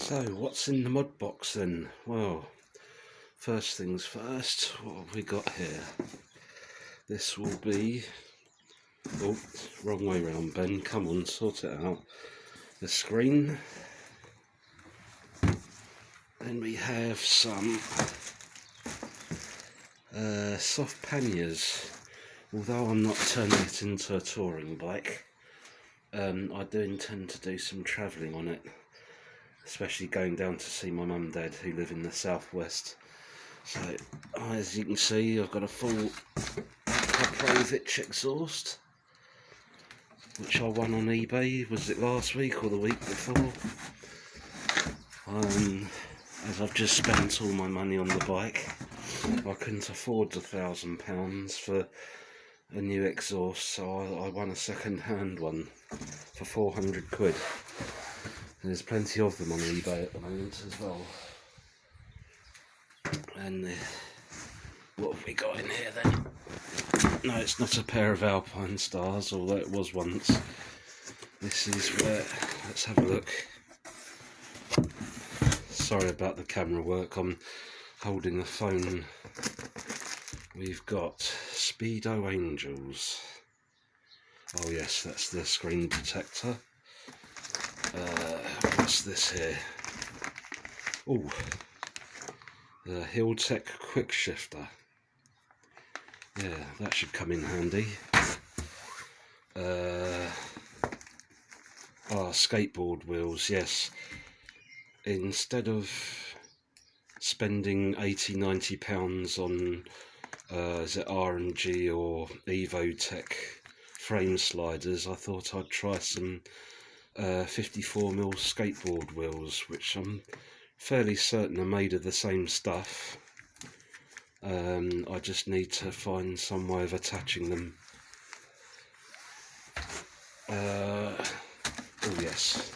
So what's in the mod box then? Well, first things first, what have we got here? This will be, oh, wrong way round Ben, come on, sort it out. The screen. Then we have some soft panniers. Although I'm not turning it into a touring bike, I do intend to do some travelling on it, especially going down to see my mum and dad who live in the southwest. So as you can see, I've got a full Provich exhaust, which I won on eBay. Was it last week or the week before? As I've just spent all my money on the bike, I couldn't afford the £1,000 for a new exhaust, so I won a second-hand one for 400 quid. And there's plenty of them on eBay at the moment as well. And what have we got in here then? No, it's not a pair of Alpine Stars, although it was once. This is where, let's have a look. Sorry about the camera work, I'm holding the phone. We've got Speedo Angels. Oh yes, that's the screen protector. What's this here? Oh, the Hilltech Quick Shifter. Yeah, that should come in handy. Skateboard wheels, yes. Instead of spending £80–90 on is it R&G or Evotech frame sliders, I thought I'd try some 54mm skateboard wheels, which I'm fairly certain are made of the same stuff. I just need to find some way of attaching them. Oh yes,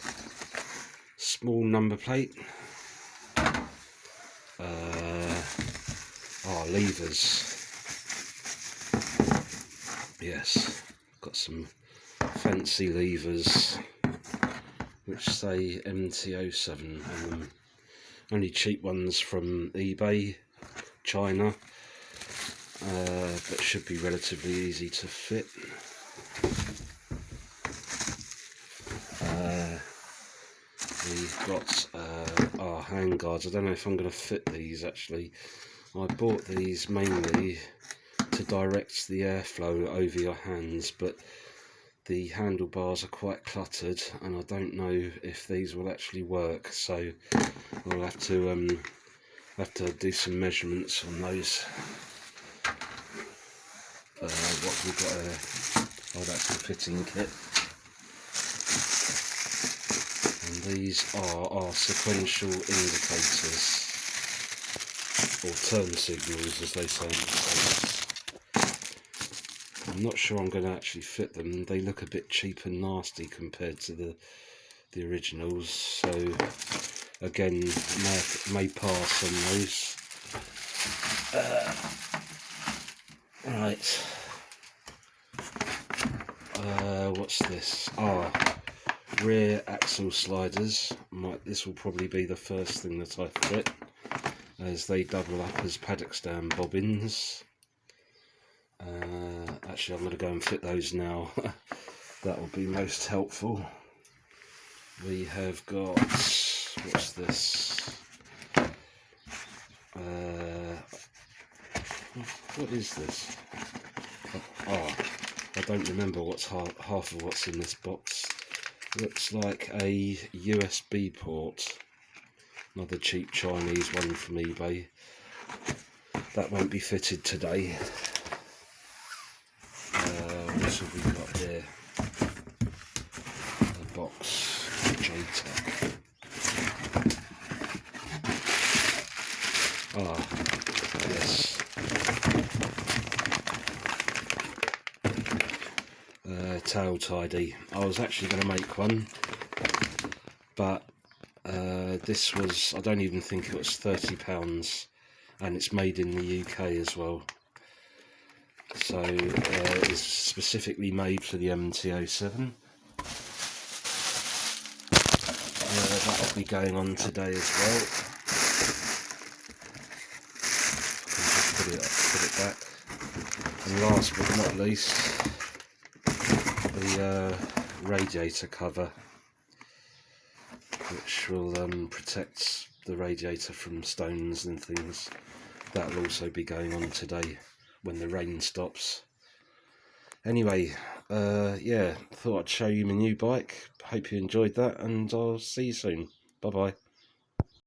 small number plate. Levers. Yes, got some fancy levers which say MT07 on them. Only cheap ones from eBay, China, but should be relatively easy to fit. We've got our hand guards. I don't know if I'm going to fit these actually. I bought these mainly to direct the airflow over your hands, but the handlebars are quite cluttered and I don't know if these will actually work, so we'll have to do some measurements on those. What we've got here, oh, that's the fitting kit. And these are our sequential indicators, or turn signals as they say in the States. I'm not sure I'm going to actually fit them. They look a bit cheap and nasty compared to the originals, so again may pass on those. Right, what's this? Rear axle sliders. This will probably be the first thing that I fit, as they double up as paddock stand bobbins. Actually, I'm going to go and fit those now. That will be most helpful. We have got, what's this? What is this? I don't remember what's half of what's in this box. Looks like a USB port. Another cheap Chinese one from eBay. That won't be fitted today. What have we got here? A box, JTech. Yes. Tail tidy. I was actually going to make one, but this was, I don't even think it was £30, and it's made in the UK as well. So it's specifically made for the MT07. that'll be going on today as well. I can just put it back. And last but not least, the radiator cover, which will protect the radiator from stones and things. That will also be going on today when the rain stops. Anyway, yeah, thought I'd show you my new bike. Hope you enjoyed that, and I'll see you soon. Bye bye.